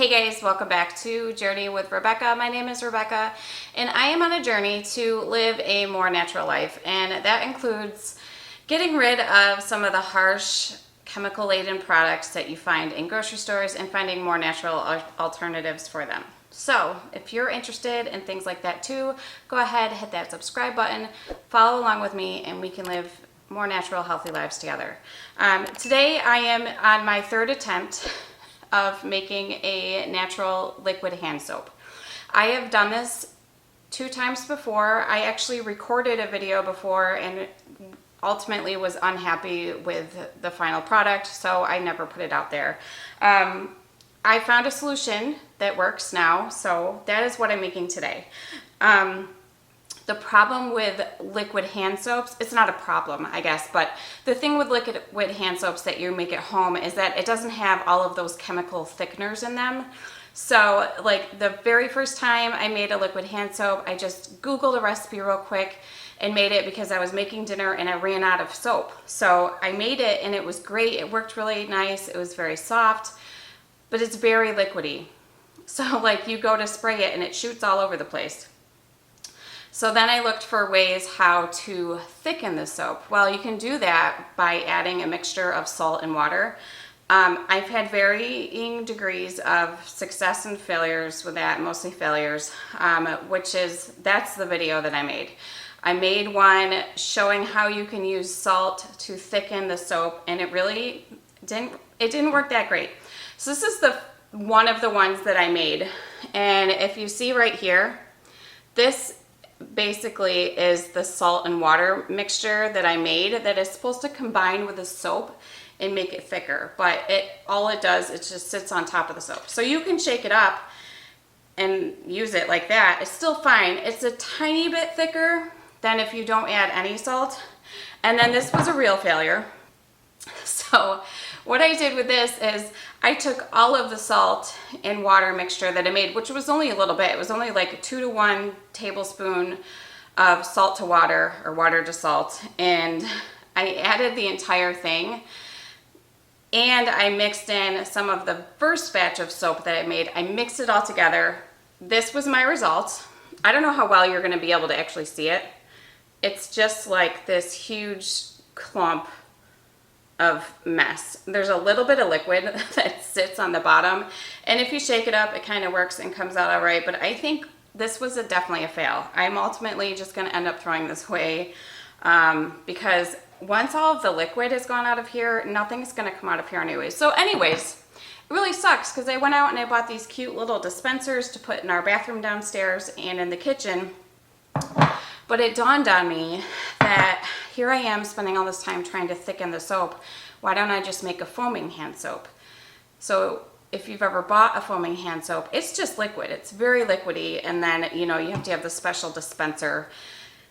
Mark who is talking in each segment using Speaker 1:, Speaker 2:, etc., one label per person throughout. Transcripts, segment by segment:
Speaker 1: Hey guys, welcome back to Journey with Rebecca. My name is Rebecca and I am on a journey to live a more natural life, and that includes getting rid of some of the harsh chemical-laden products that you find in grocery stores and finding more natural alternatives for them. So if you're interested in things like that too, go ahead, hit that subscribe button, follow along with me, and we can live more natural, healthy lives together. Today I am on my third attempt of making a natural liquid hand soap. I have done this 2 times before. I actually recorded a video before and ultimately was unhappy with the final product, so I never put it out there. I found a solution that works now, so that is what I'm making today. The problem with liquid hand soaps, it's not a problem, I guess, but the thing with liquid hand soaps that you make at home is that it doesn't have all of those chemical thickeners in them. So like the very first time I made a liquid hand soap, I just Googled a recipe real quick and made it because I was making dinner and I ran out of soap. So I made it and it was great. It worked really nice. It was very soft, but it's very liquidy. So like you go to spray it and it shoots all over the place. So then I looked for ways how to thicken the soap. Well, you can do that by adding a mixture of salt and water. I've had varying degrees of success and failures with that, mostly failures, that's the video that I made. I made one showing how you can use salt to thicken the soap, and it really didn't work that great. So this is one of the ones that I made, and if you see right here, this basically is the salt and water mixture that I made that is supposed to combine with the soap and make it thicker, but all it does, it just sits on top of the soap. So you can shake it up and use it like that. It's still fine. It's a tiny bit thicker than if you don't add any salt. And then this was a real failure. So what I did with this is I took all of the salt and water mixture that I made, which was only a little bit. It was only like a 2-to-1 tablespoon of salt to water or water to salt. And I added the entire thing. And I mixed in some of the first batch of soap that I made. I mixed it all together. This was my result. I don't know how well you're going to be able to actually see it. It's just like this huge clump of mess. There's a little bit of liquid that sits on the bottom, and if you shake it up, it kind of works and comes out all right, but I think this was definitely a fail. I'm ultimately just going to end up throwing this away because once all of the liquid has gone out of here, nothing's going to come out of here anyways. So anyways, it really sucks because I went out and I bought these cute little dispensers to put in our bathroom downstairs and in the kitchen. But it dawned on me that here I am spending all this time trying to thicken the soap. Why don't I just make a foaming hand soap? So if you've ever bought a foaming hand soap, it's just liquid. It's very liquidy, and then you have to have the special dispenser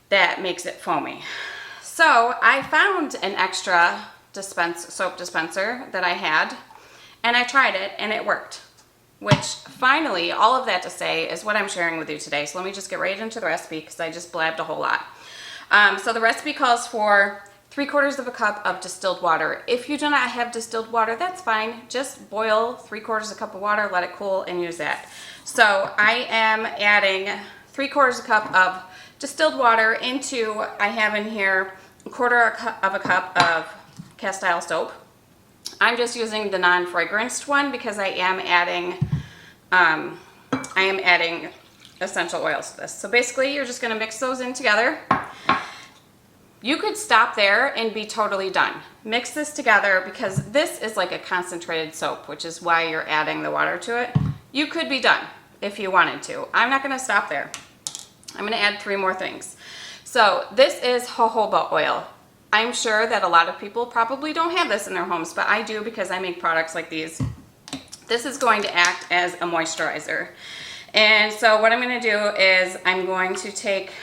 Speaker 1: that makes it foamy. So I found an extra soap dispenser that I had, and I tried it and it worked. Which finally, all of that to say is what I'm sharing with you today. So let me just get right into the recipe because I just blabbed a whole lot. So the recipe calls for 3/4 of a cup of distilled water. If you do not have distilled water, that's fine. Just boil 3/4 a cup of water, let it cool, and use that. So I am adding 3/4 a cup of distilled water into, I have in here 1/4 of a cup of cast iron soap. I'm just using the non-fragranced one because I am adding essential oils to this. So basically you're just going to mix those in together. You could stop there and be totally done. Mix this together because this is like a concentrated soap, which is why you're adding the water to it. You could be done if you wanted to. I'm not going to stop there. I'm going to add 3 more things. So this is jojoba oil. I'm sure that a lot of people probably don't have this in their homes, but I do because I make products like these. This is going to act as a moisturizer. And so what I'm going to do is I'm going to take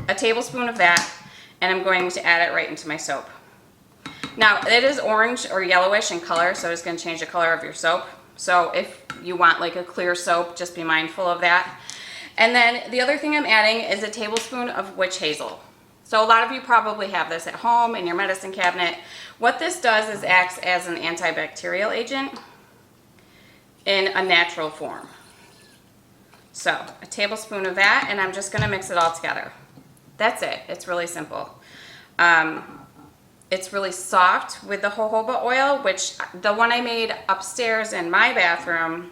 Speaker 1: a tablespoon of that and I'm going to add it right into my soap. Now it is orange or yellowish in color, so it's going to change the color of your soap. So if you want like a clear soap, just be mindful of that. And then the other thing I'm adding is a tablespoon of witch hazel. So a lot of you probably have this at home in your medicine cabinet. What this does is acts as an antibacterial agent. in a natural form. So a tablespoon of that, and I'm just gonna mix it all together. That's it. It's really simple. It's really soft with the jojoba oil, which the one I made upstairs in my bathroom,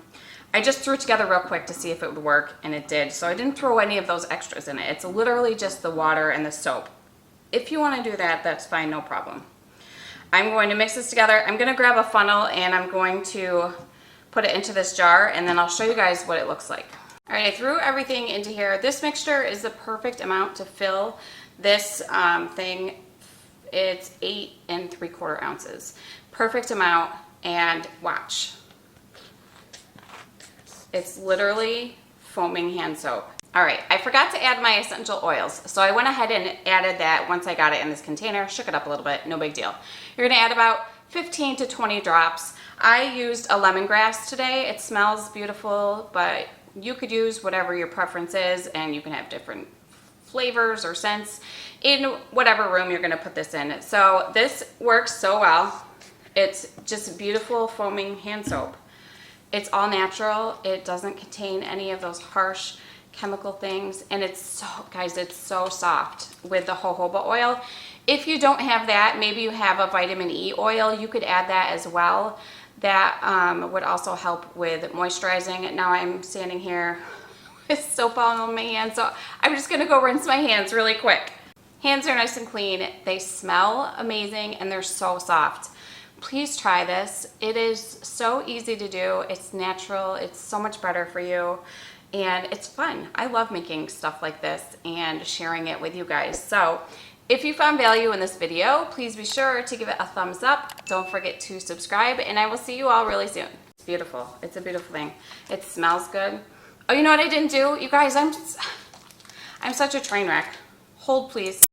Speaker 1: I just threw it together real quick to see if it would work, and it did. So I didn't throw any of those extras in it. It's literally just the water and the soap. If you want to do that, that's fine, no problem. I'm going to mix this together. I'm going to grab a funnel and I'm going to put it into this jar, and then I'll show you guys what it looks like. All right, I threw everything into here. This mixture is the perfect amount to fill this thing. It's 8 3/4 ounces. Perfect amount, and watch. It's literally foaming hand soap. All right, I forgot to add my essential oils, so I went ahead and added that once I got it in this container. Shook it up a little bit, no big deal. You're gonna add about 15 to 20 drops. I used a lemongrass today. It smells beautiful, but you could use whatever your preference is, and you can have different flavors or scents in whatever room you're gonna put this in. So this works so well. It's just beautiful foaming hand soap. It's all natural. It doesn't contain any of those harsh chemical things, and it's so, guys, it's so soft with the jojoba oil. If you don't have that, maybe you have a vitamin E oil, you could add that as well. That would also help with moisturizing. Now I'm standing here with soap all on my hands, so I'm just gonna go rinse my hands really quick. Hands are nice and clean. They smell amazing, and they're so soft. Please try this. It is so easy to do. It's natural. It's so much better for you. And it's fun. I love making stuff like this and sharing it with you guys. So if you found value in this video, please be sure to give it a thumbs up. Don't forget to subscribe, and I will see you all really soon. It's beautiful. It's a beautiful thing. It smells good. Oh, you know what I didn't do? You guys, I'm such a train wreck. Hold, please.